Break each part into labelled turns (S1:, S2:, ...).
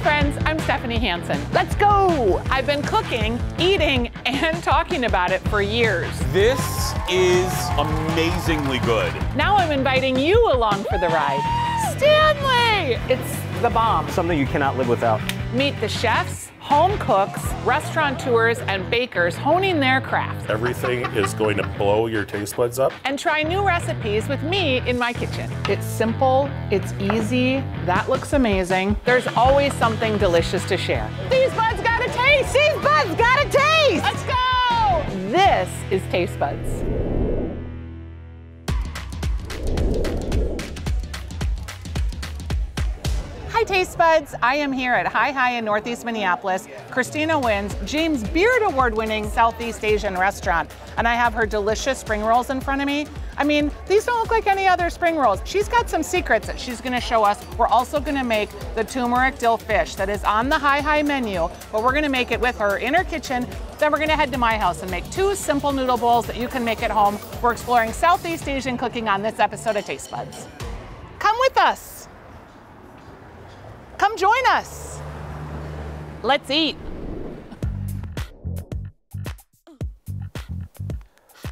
S1: friends, I'm Stephanie Hansen. Let's go! I've been cooking, eating, and talking about it for years.
S2: This is amazingly good.
S1: Now I'm inviting you along for the ride. Stanley! It's the bomb.
S3: Something you cannot live without.
S1: Meet the chefs, home cooks, restaurateurs, and bakers honing their craft.
S4: Everything is going to blow your taste buds up.
S1: And try new recipes with me in my kitchen. It's simple, it's easy, that looks amazing. There's always something delicious to share. These buds got a taste! These buds got a taste! Let's go! This is Taste Buds. Hi Taste Buds, I am here at Hi in Northeast Minneapolis, Christina Nguyen's James Beard Award-winning Southeast Asian restaurant, and I have her delicious spring rolls in front of me. I mean, these don't look like any other spring rolls. She's got some secrets that she's gonna show us. We're also gonna make the turmeric dill fish that is on the Hi menu, but we're gonna make it with her in her kitchen. Then we're gonna head to my house and make 2 simple noodle bowls that you can make at home. We're exploring Southeast Asian cooking on this episode of Taste Buds. Come with us. Come join us. Let's eat.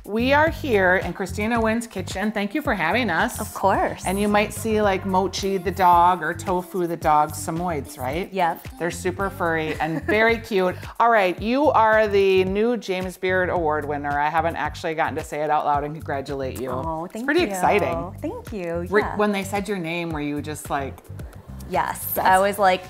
S1: We are here in Christina Nguyen's kitchen. Thank you for having us.
S5: Of course.
S1: And you might see like Mochi the dog or Tofu the dog Samoyeds, right?
S5: Yep.
S1: They're super furry and very cute. All right, you are the new James Beard Award winner. I haven't actually gotten to say it out loud and congratulate you.
S5: Oh, thank you.
S1: It's pretty exciting.
S5: Thank you. Yeah.
S1: When they said your name, were you just like,
S5: yes, I was like,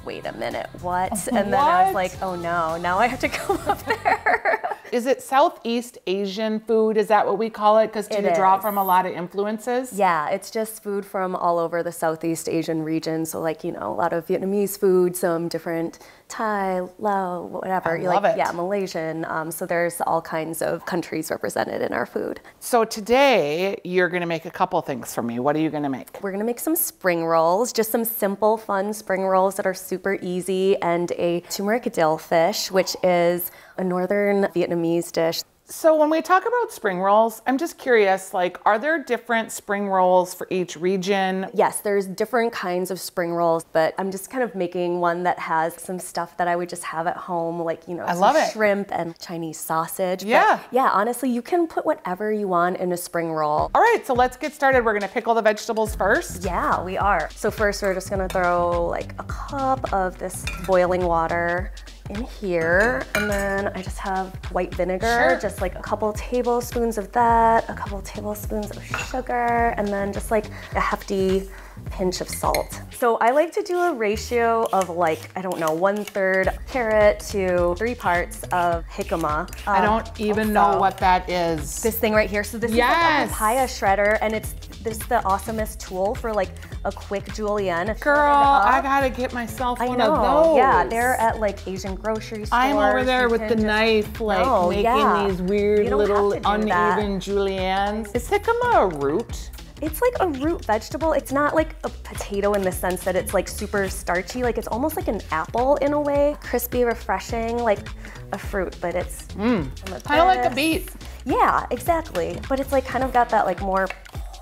S5: wait a minute, what? And then I was like, oh no, now I have to go up there.
S1: Is it Southeast Asian food? Is that what we call it? Because do you draw from a lot of influences?
S5: Yeah, it's just food from all over the Southeast Asian region. So like, you know, a lot of Vietnamese food, some different Thai, Lao, whatever.
S1: I love it.
S5: Yeah, Malaysian. So there's all kinds of countries represented in our food.
S1: So today you're gonna make a couple things for me. What are you gonna make?
S5: We're gonna make some spring rolls, just some simple, fun spring rolls that are super easy, and a turmeric dill fish, which is a northern Vietnamese dish.
S1: So when we talk about spring rolls, I'm just curious, like, are there different spring rolls for each region?
S5: Yes, there's different kinds of spring rolls, but I'm just kind of making one that has some stuff that I would just have at home, like, you know, some shrimp and Chinese sausage.
S1: Yeah.
S5: But yeah, honestly, you can put whatever you want in a spring roll.
S1: All right, so let's get started. We're gonna pickle the vegetables first.
S5: Yeah, we are. So first we're just gonna throw like a cup of this boiling water in here, and then I just have white vinegar, just like a couple tablespoons of that, a couple tablespoons of sugar, and then just like a hefty pinch of salt. So I like to do a ratio of like, I don't know, 1/3 carrot to 3 parts of jicama.
S1: I don't even know what that is.
S5: This thing right here. So this is like a papaya shredder, and it's the awesomest tool for like a quick julienne.
S1: Girl, I gotta get myself one of those.
S5: Yeah, they're at like Asian grocery stores.
S1: I'm over there with the knife, like making these weird little uneven juliennes. Is jicama a root?
S5: It's like a root vegetable. It's not like a potato in the sense that it's like super starchy. Like it's almost like an apple in a way. Crispy, refreshing, like a fruit, but it's
S1: kind of like a beet.
S5: Yeah, exactly. But it's like kind of got that like more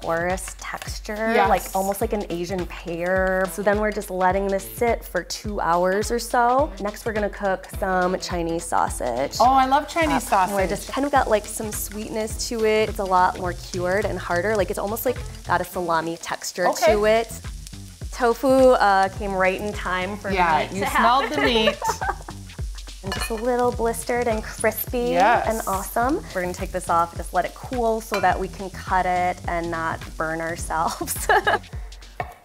S5: porous texture, like almost like an Asian pear. So then we're just letting this sit for 2 hours or so. Next we're gonna cook some Chinese sausage.
S1: Oh, I love Chinese sausage.
S5: We're just kind of got like some sweetness to it. It's a lot more cured and harder. Like it's almost like got a salami texture to it. Tofu came right in time for me.
S1: Yeah, you smelled the meat.
S5: And just a little blistered and crispy and awesome. We're gonna take this off, just let it cool so that we can cut it and not burn ourselves.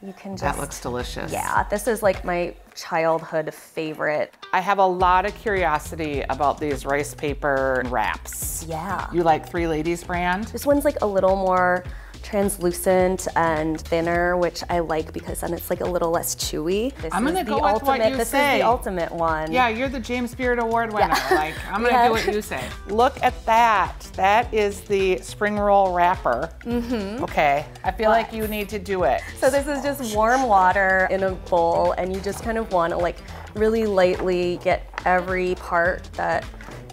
S5: You can just—
S1: That looks delicious.
S5: Yeah, this is like my childhood favorite.
S1: I have a lot of curiosity about these rice paper wraps.
S5: Yeah.
S1: You like Three Ladies brand?
S5: This one's like a little more translucent and thinner, which I like because then it's like a little less chewy.
S1: I'm gonna go with what you say.
S5: This is the ultimate one.
S1: Yeah, you're the James Beard Award winner. Like, I'm gonna do what you say. Look at that. That is the spring roll wrapper. Okay, I feel like you need to do it.
S5: So this is just warm water in a bowl, and you just kind of want to like really lightly get every part that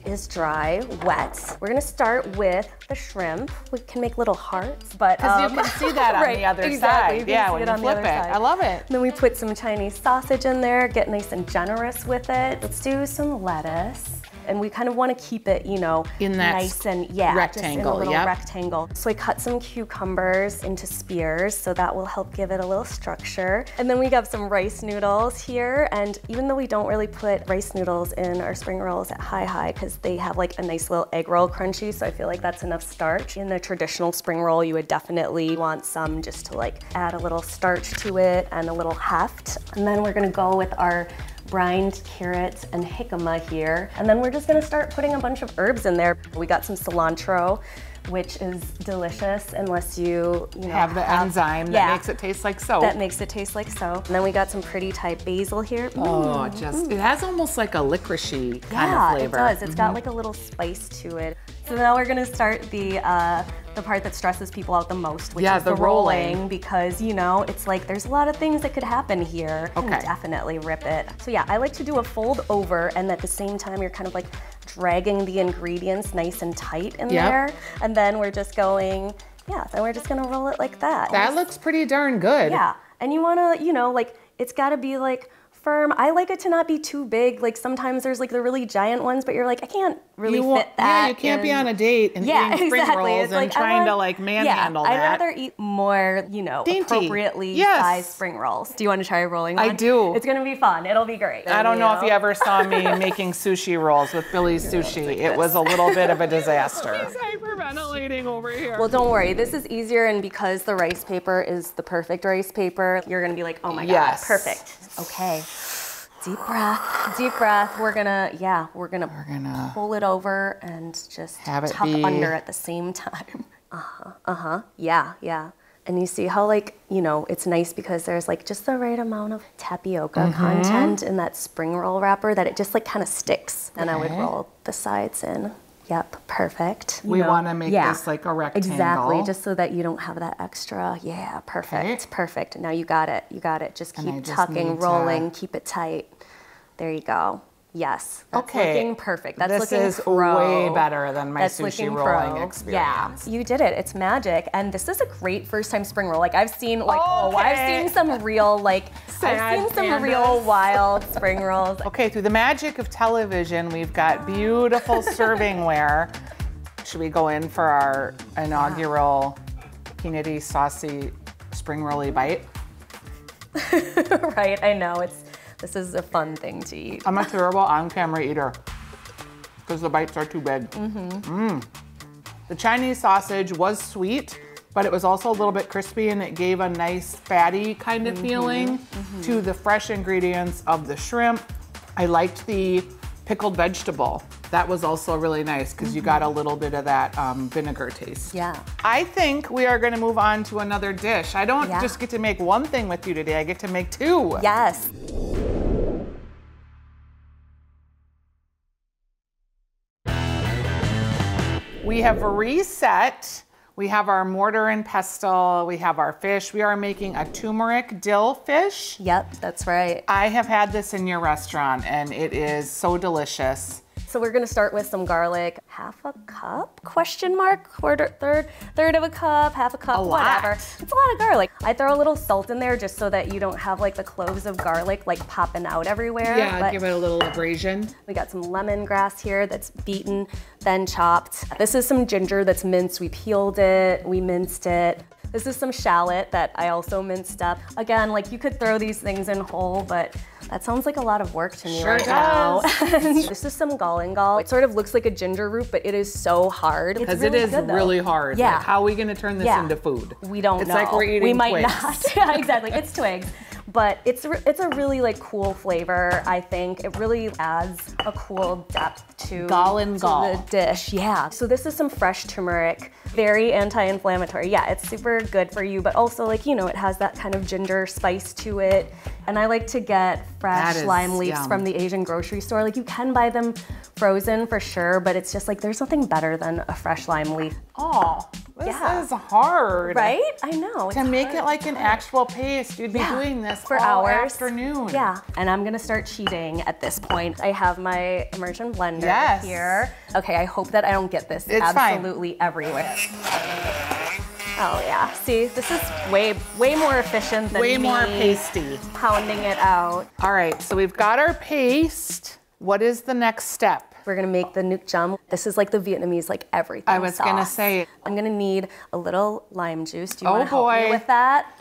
S5: is dry, wet. We're gonna start with the shrimp. We can make little hearts, but
S1: Because you can see that on the other side. Yeah, when you flip it. I love it.
S5: Then we put some Chinese sausage in there, get nice and generous with it. Let's do some lettuce. And we kind of want to keep it, you know,
S1: in that
S5: nice and
S1: rectangle,
S5: just in a little rectangle. So I cut some cucumbers into spears, so that will help give it a little structure. And then we got some rice noodles here, and even though we don't really put rice noodles in our spring rolls at high because they have like a nice little egg roll crunchy, so I feel like that's enough starch. In the traditional spring roll, you would definitely want some just to like add a little starch to it and a little heft. And then we're gonna go with our brined carrots and jicama here. And then we're just gonna start putting a bunch of herbs in there. We got some cilantro, which is delicious unless you know,
S1: have the enzyme that makes it taste like soap.
S5: That makes it taste like soap. And then we got some pretty Thai basil here.
S1: Oh, it has almost like a licoricey kind of flavor.
S5: Yeah, it does. It's got like a little spice to it. So now we're gonna start the part that stresses people out the most, which is the rolling, because you know, it's like there's a lot of things that could happen here. You can definitely rip it. So yeah, I like to do a fold over, and at the same time you're kind of like dragging the ingredients nice and tight in there. And then we're just going, then we're just gonna roll it like that.
S1: That looks pretty darn good.
S5: Yeah, and you wanna, you know, like it's gotta be like firm. I like it to not be too big. Like sometimes there's like the really giant ones, but you're like, I can't really fit that.
S1: Yeah, you can't be on a date and eating spring rolls and trying to like manhandle that.
S5: I'd rather eat more, you know, appropriately sized spring rolls. Do you want to try rolling one?
S1: I do.
S5: It's gonna be fun. It'll be great.
S1: I don't know if you ever saw me making sushi rolls with Billy's Sushi. It was a little bit of a disaster. He's hyperventilating over here.
S5: Well, don't worry. This is easier, and because the rice paper is the perfect rice paper, you're gonna be like, oh my God, perfect. Okay. Deep breath, deep breath. We're gonna pull it over and just
S1: have it
S5: tuck under at the same time. Yeah. And you see how, like, you know, it's nice because there's like just the right amount of tapioca content in that spring roll wrapper that it just like kind of sticks. And I would roll the sides in. Yep, perfect.
S1: We want to make this like a rectangle.
S5: Exactly, just so that you don't have that extra. Yeah, perfect, perfect. Now you got it, Just keep tucking, rolling, keep it tight. There you go. Yes, that's looking perfect. That's looking pro.
S1: Way better than my sushi rolling experience.
S5: Yeah, you did it. It's magic, and this is a great first-time spring roll. Like I've seen, like I've seen some real, like real wild spring rolls.
S1: Okay, through the magic of television, we've got beautiful servingware. Should we go in for our inaugural peanutty, saucy, spring rolly bite?
S5: Right, I know This is a fun thing to eat.
S1: I'm a terrible on-camera eater because the bites are too big. The Chinese sausage was sweet, but it was also a little bit crispy, and it gave a nice fatty kind of feeling to the fresh ingredients of the shrimp. I liked the pickled vegetable. That was also really nice because you got a little bit of that vinegar taste.
S5: Yeah.
S1: I think we are gonna move on to another dish. I don't just get to make one thing with you today, I get to make two.
S5: Yes.
S1: We have reset. We have our mortar and pestle. We have our fish. We are making a turmeric dill fish.
S5: Yep, that's right.
S1: I have had this in your restaurant, and it is so delicious.
S5: So we're gonna start with some garlic. Half a cup, question mark? Third of a cup, half a cup, whatever. It's a lot of garlic. I throw a little salt in there just so that you don't have like the cloves of garlic like popping out everywhere.
S1: Yeah, give it a little abrasion.
S5: We got some lemongrass here that's beaten, then chopped. This is some ginger that's minced. We peeled it, we minced it. This is some shallot that I also minced up. Again, like you could throw these things in whole, but that sounds like a lot of work to me right now. This is some galangal. It sort of looks like a ginger root, but it is so hard.
S1: Because it is really hard.
S5: Yeah.
S1: Like, how are we gonna turn this into food?
S5: We don't know.
S1: It's like we're eating
S5: We might
S1: twigs.
S5: not. Yeah, exactly. It's twigs. But it's a really like cool flavor, I think. It really adds a cool depth to the dish. Yeah. So this is some fresh turmeric, very anti-inflammatory. Yeah, it's super good for you, but also like, you know, it has that kind of ginger spice to it. And I like to get fresh lime leaves from the Asian grocery store. Like you can buy them frozen for sure, but it's just like there's nothing better than a fresh lime leaf.
S1: Oh, This is hard.
S5: Right? I know.
S1: To make it like an actual paste, you'd be doing this for all afternoon.
S5: Yeah, and I'm gonna start cheating at this point. I have my immersion blender here. Okay, I hope that I don't get this absolutely everywhere. Oh yeah, see, this is way more efficient than
S1: way more pasty.
S5: Pounding it out.
S1: All right, so we've got our paste. What is the next step?
S5: We're gonna make the nuc jam. This is like the Vietnamese, like everything
S1: I was gonna say.
S5: I'm gonna need a little lime juice. Do you wanna help me with that?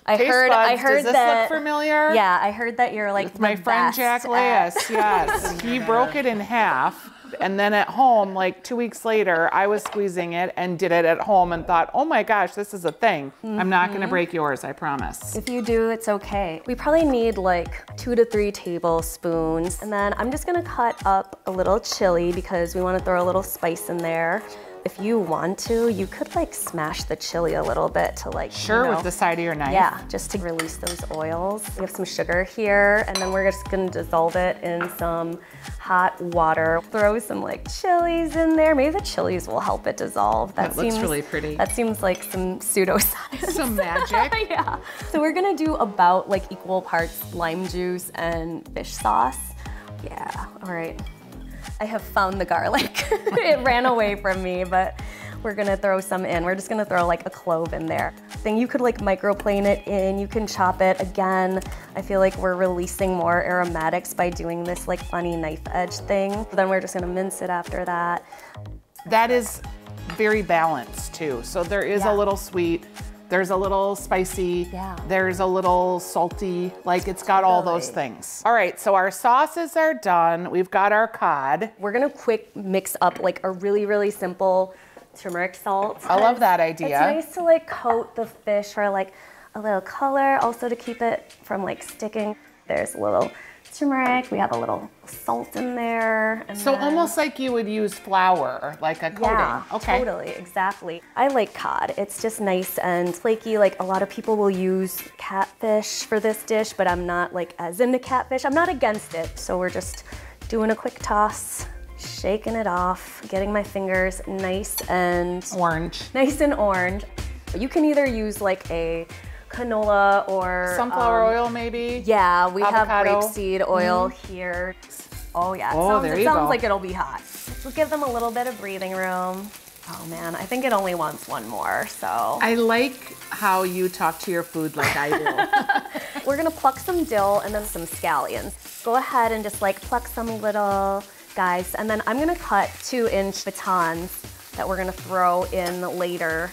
S5: I heard
S1: Does this
S5: that.
S1: look familiar?
S5: Yeah, I heard that you're like
S1: my friend Jack Leas. Yes, he broke it in half. And then at home, like 2 weeks later, I was squeezing it and did it at home and thought, oh my gosh, this is a thing. I'm not gonna break yours, I promise.
S5: If you do, it's okay. We probably need like 2 to 3 tablespoons. And then I'm just gonna cut up a little chili because we wanna throw a little spice in there. If you want to, you could like smash the chili a little bit to like,
S1: sure, with the side of your knife.
S5: Yeah, just to release those oils. We have some sugar here, and then we're just gonna dissolve it in some hot water. Throw some like chilies in there. Maybe the chilies will help it dissolve.
S1: That looks really pretty.
S5: That seems like some pseudoscience.
S1: Some magic.
S5: Yeah. So we're gonna do about like equal parts lime juice and fish sauce. Yeah, all right. I have found the garlic. It ran away from me, but we're gonna throw some in. We're just gonna throw like a clove in there. Then you could like microplane it in, you can chop it. Again, I feel like we're releasing more aromatics by doing this like funny knife edge thing. Then we're just gonna mince it after that.
S1: That is very balanced too. So there is a little sweet, there's a little spicy, there's a little salty, like it's got all those things. All right, so our sauces are done. We've got our cod.
S5: We're gonna quick mix up like a really, really simple turmeric salt.
S1: I love that idea.
S5: It's nice to like coat the fish for like a little color, also to keep it from like sticking. There's a little turmeric, we have a little salt in there. And
S1: so almost like you would use flour, like a coating.
S5: Yeah, totally, exactly. I like cod. It's just nice and flaky. Like a lot of people will use catfish for this dish, but I'm not like as into catfish. I'm not against it. So we're just doing a quick toss, shaking it off, getting my fingers nice and
S1: orange.
S5: Nice and orange. You can either use like a canola or
S1: sunflower oil maybe.
S5: Yeah, we
S1: avocado.
S5: have rapeseed oil here. Oh yeah, it sounds like it'll be hot. We'll give them a little bit of breathing room. Oh man, I think it only wants one more, so.
S1: I like how you talk to your food like I do.
S5: We're gonna pluck some dill and then some scallions. Go ahead and just like pluck some little guys, and then I'm gonna cut 2-inch batons that we're gonna throw in later.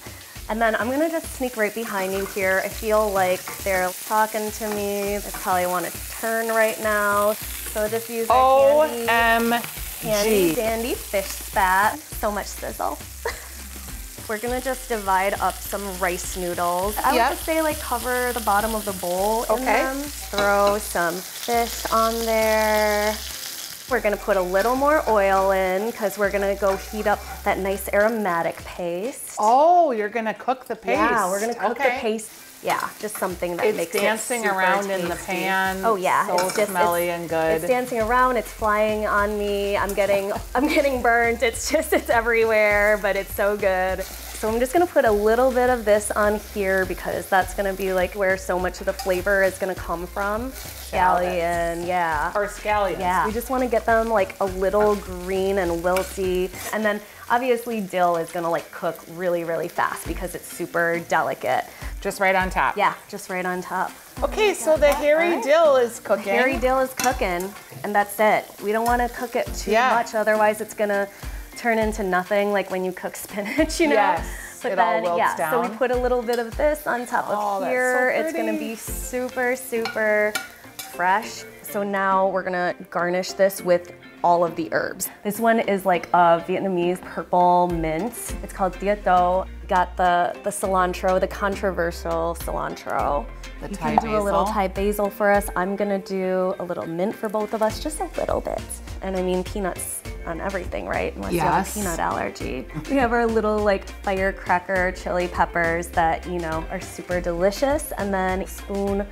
S5: And then I'm gonna just sneak right behind you here. I feel like they're talking to me. They probably want to turn right now. So just use our handy dandy fish spat. So much sizzle. We're gonna just divide up some rice noodles. I would just say like cover the bottom of the bowl in them. Throw some fish on there. We're gonna put a little more oil in because we're gonna go heat up that nice aromatic paste.
S1: Oh, you're gonna cook the paste.
S5: Yeah, we're gonna cook the paste. Yeah, just something that makes it
S1: dancing around tasty. In the pan.
S5: Oh yeah,
S1: so it's just smelly and good.
S5: It's dancing around. It's flying on me. I'm getting burnt. It's everywhere, but it's so good. So I'm just gonna put a little bit of this on here because that's gonna be like where so much of the flavor is gonna come from. Scallion, yeah.
S1: Or scallions.
S5: Yeah, we just wanna get them like a little green and wilty. And then obviously dill is gonna like cook really, really fast because it's super delicate.
S1: Just right on top.
S5: Yeah, just right on top.
S1: Okay, so the hairy dill is cooking.
S5: The hairy dill is cooking, and that's it. We don't wanna cook it too much, otherwise it's gonna turn into nothing like when you cook spinach, you know?
S1: Yes,
S5: but
S1: it
S5: then,
S1: all wilts down.
S5: So we put a little bit of this on top of here.
S1: That's so
S5: it's gonna be super, super fresh. So now we're gonna garnish this with all of the herbs. This one is like a Vietnamese purple mint. It's called Tiet Do. Got the cilantro, the controversial cilantro.
S1: The
S5: you
S1: Thai
S5: can do
S1: basil.
S5: A little Thai basil for us. I'm gonna do a little mint for both of us, just a little bit. And I mean peanuts on everything, right? Unless you have a peanut allergy. We have our little like firecracker chili peppers that, you know, are super delicious. And then spoon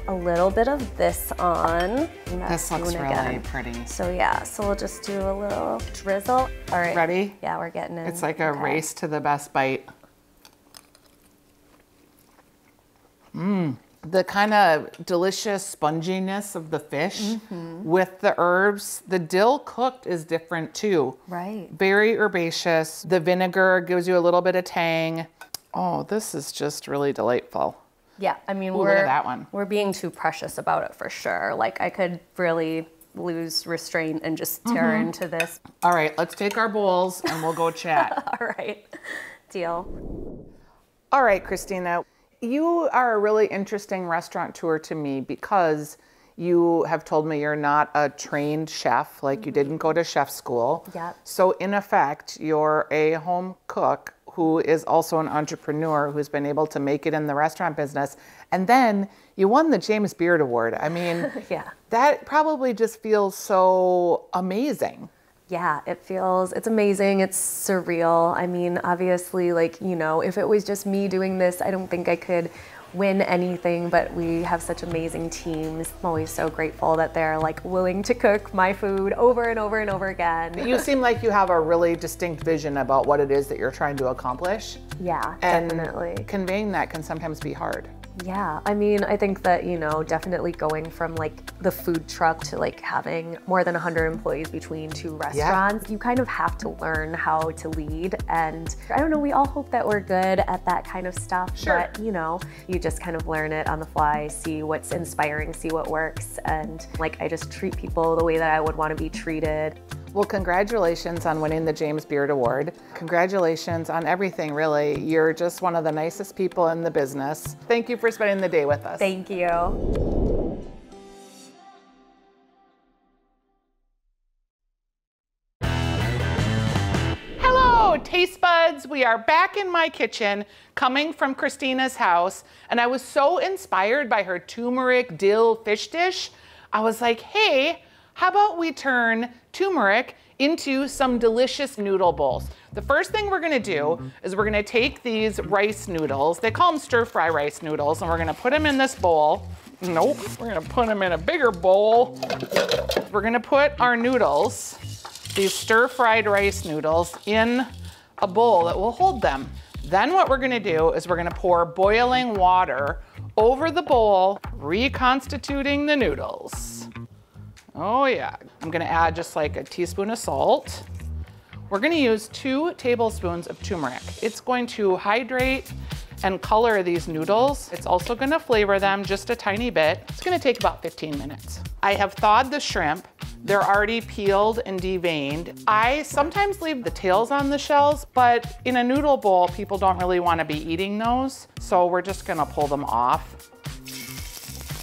S5: a little bit of this on.
S1: This looks really pretty.
S5: So yeah, so we'll just do a little drizzle. All right.
S1: Ready?
S5: Yeah, we're getting in.
S1: It's like a race to the best bite. The kind of delicious sponginess of the fish with the herbs. The dill cooked is different too.
S5: Right.
S1: Very herbaceous. The vinegar gives you a little bit of tang. Oh, this is just really delightful.
S5: Yeah, I mean,
S1: Look at that one.
S5: We're being too precious about it for sure. Like, I could really lose restraint and just tear into this.
S1: All right, let's take our bowls and we'll go chat.
S5: All right, deal.
S1: All right, Christina, you are a really interesting restaurateur to me because you have told me you're not a trained chef, like you didn't go to chef school.
S5: Yep.
S1: So in effect, you're a home cook who is also an entrepreneur who's been able to make it in the restaurant business. And then you won the James Beard Award. I mean,
S5: Yeah.
S1: That probably just feels so amazing.
S5: Yeah, it's amazing. It's surreal. I mean, obviously, like, you know, if it was just me doing this, I don't think I could win anything, but we have such amazing teams. I'm always so grateful that they're like willing to cook my food over and over and over again.
S1: You seem like you have a really distinct vision about what it is that you're trying to accomplish.
S5: Yeah,
S1: And
S5: definitely.
S1: conveying that can sometimes be hard.
S5: Yeah, I mean, I think that, you know, definitely going from like the food truck to like having more than 100 employees between two restaurants, you kind of have to learn how to lead. And I don't know, we all hope that we're good at that kind of stuff,
S1: Sure.
S5: but you know, you just kind of learn it on the fly, see what's inspiring, see what works. And like, I just treat people the way that I would want to be treated.
S1: Well, congratulations on winning the James Beard Award. Congratulations on everything, really. You're just one of the nicest people in the business. Thank you for spending the day with us.
S5: Thank you.
S1: Hello, taste buds. We are back in my kitchen, coming from Christina's house, and I was so inspired by her turmeric dill fish dish. I was like, hey, how about we turn turmeric into some delicious noodle bowls? The first thing we're gonna do is we're gonna take these rice noodles, they call them stir-fry rice noodles, and we're gonna put them in this bowl. Nope, we're gonna put them in a bigger bowl. We're gonna put our noodles, these stir-fried rice noodles, in a bowl that will hold them. Then what we're gonna do is we're gonna pour boiling water over the bowl, reconstituting the noodles. Oh yeah. I'm gonna add just like a teaspoon of salt. We're gonna use 2 tablespoons of turmeric. It's going to hydrate and color these noodles. It's also gonna flavor them just a tiny bit. It's gonna take about 15 minutes. I have thawed the shrimp. They're already peeled and deveined. I sometimes leave the tails on the shells, but in a noodle bowl, people don't really wanna be eating those, so we're just gonna pull them off.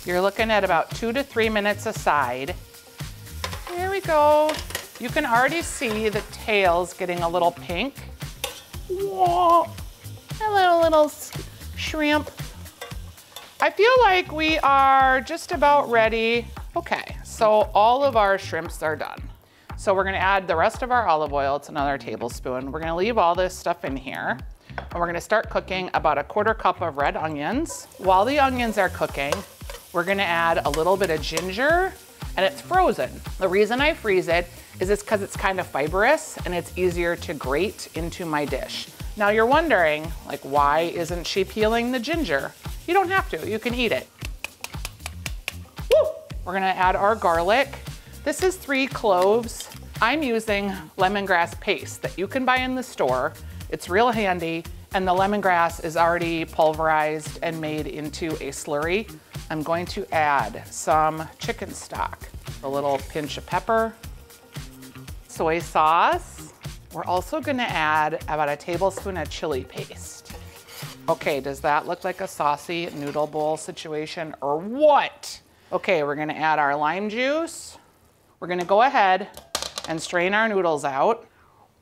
S1: You're looking at about 2 to 3 minutes aside. There we go. You can already see the tails getting a little pink. Whoa, hello little shrimp. I feel like we are just about ready. Okay, so all of our shrimps are done. So we're gonna add the rest of our olive oil. It's another tablespoon. We're gonna leave all this stuff in here, and we're gonna start cooking about a 1/4 cup of red onions. While the onions are cooking, we're gonna add a little bit of ginger, and it's frozen. The reason I freeze it is it's because it's kind of fibrous and it's easier to grate into my dish. Now you're wondering, like, why isn't she peeling the ginger? You don't have to, you can eat it. Woo! We're gonna add our garlic. This is 3 cloves. I'm using lemongrass paste that you can buy in the store. It's real handy, and the lemongrass is already pulverized and made into a slurry. I'm going to add some chicken stock, a little pinch of pepper, soy sauce. We're also gonna add about a tablespoon of chili paste. Okay, does that look like a saucy noodle bowl situation or what? Okay, we're gonna add our lime juice. We're gonna go ahead and strain our noodles out.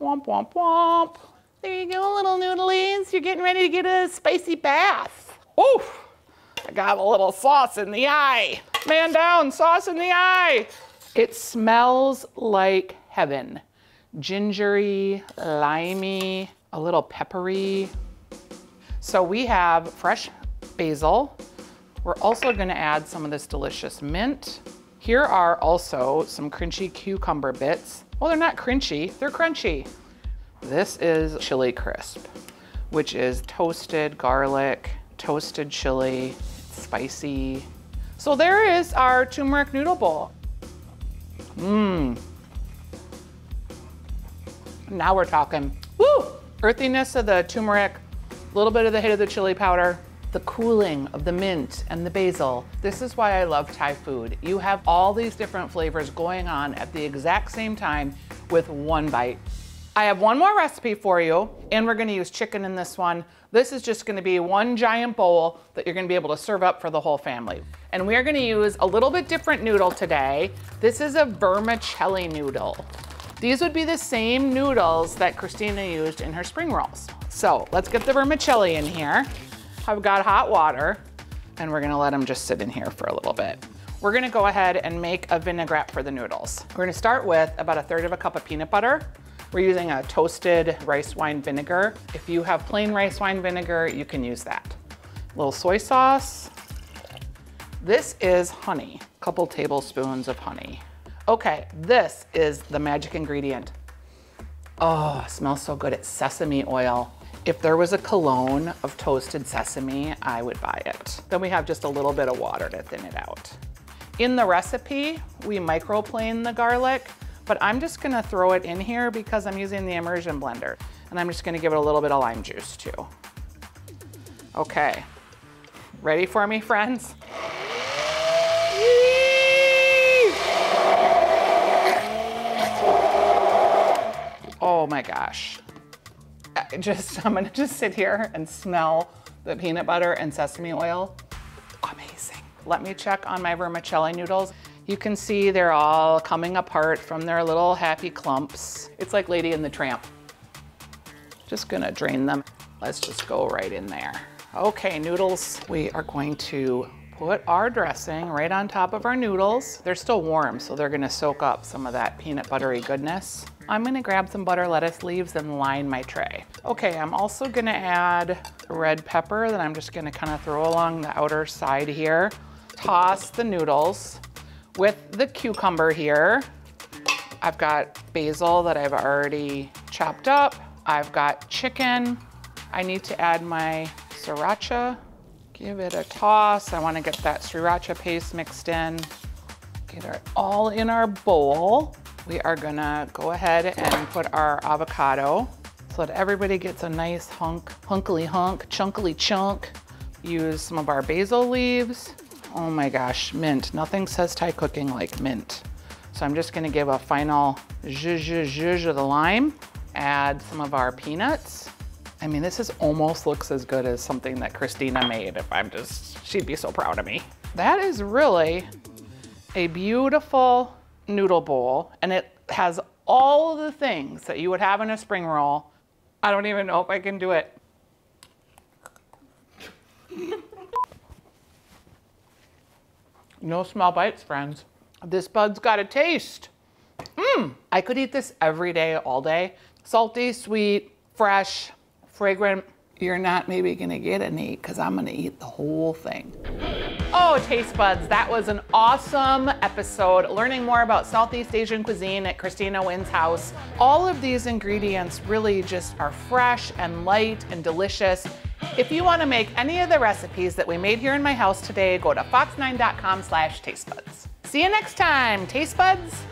S1: Womp, womp, womp. There you go, little noodlies. You're getting ready to get a spicy bath. Oof. I got a little sauce in the eye. Man down, sauce in the eye. It smells like heaven. Gingery, limey, a little peppery. So we have fresh basil. We're also gonna add some of this delicious mint. Here are also some crunchy cucumber bits. Well, they're not crunchy, they're crunchy. This is chili crisp, which is toasted garlic, toasted chili, spicy. So there is our turmeric noodle bowl. Mmm. Now we're talking. Woo! Earthiness of the turmeric, a little bit of the hit of the chili powder, the cooling of the mint and the basil. This is why I love Thai food. You have all these different flavors going on at the exact same time with one bite. I have one more recipe for you, and we're gonna use chicken in this one. This is just gonna be one giant bowl that you're gonna be able to serve up for the whole family. And we're gonna use a little bit different noodle today. This is a vermicelli noodle. These would be the same noodles that Christina used in her spring rolls. So let's get the vermicelli in here. I've got hot water, and we're gonna let them just sit in here for a little bit. We're gonna go ahead and make a vinaigrette for the noodles. We're gonna start with about 1/3 cup of peanut butter. We're using a toasted rice wine vinegar. If you have plain rice wine vinegar, you can use that. A little soy sauce. This is honey, a couple tablespoons of honey. Okay, this is the magic ingredient. Oh, it smells so good. It's sesame oil. If there was a cologne of toasted sesame, I would buy it. Then we have just a little bit of water to thin it out. In the recipe, we microplane the garlic, but I'm just gonna throw it in here because I'm using the immersion blender. And I'm just gonna give it a little bit of lime juice too. Okay, ready for me, friends? Oh my gosh. I'm gonna just sit here and smell the peanut butter and sesame oil. Amazing. Let me check on my vermicelli noodles. You can see they're all coming apart from their little happy clumps. It's like Lady and the Tramp. Just gonna drain them. Let's just go right in there. Okay, noodles. We are going to put our dressing right on top of our noodles. They're still warm, so they're gonna soak up some of that peanut buttery goodness. I'm gonna grab some butter lettuce leaves and line my tray. Okay, I'm also gonna add red pepper that I'm just gonna kind of throw along the outer side here. Toss the noodles with the cucumber here. I've got basil that I've already chopped up. I've got chicken. I need to add my sriracha. Give it a toss. I wanna get that sriracha paste mixed in. Get it all in our bowl. We are gonna go ahead and put our avocado so that everybody gets a nice hunkily hunk, chunkily chunk. Use some of our basil leaves. Oh my gosh, mint. Nothing says Thai cooking like mint. So I'm just gonna give a final zhuzh of the lime. Add some of our peanuts. I mean, this almost looks as good as something that Christina made. She'd be so proud of me. That is really a beautiful noodle bowl, and it has all the things that you would have in a spring roll. I don't even know if I can do it. No small bites, friends. This bud's got a taste. I could eat this every day, all day. Salty, sweet, fresh, fragrant. You're not maybe gonna get any because I'm gonna eat the whole thing. Oh, taste buds, that was an awesome episode. Learning more about Southeast Asian cuisine at Christina Nguyen's house. All of these ingredients really just are fresh and light and delicious. If you wanna make any of the recipes that we made here in my house today, go to fox9.com/tastebuds. See you next time, taste buds.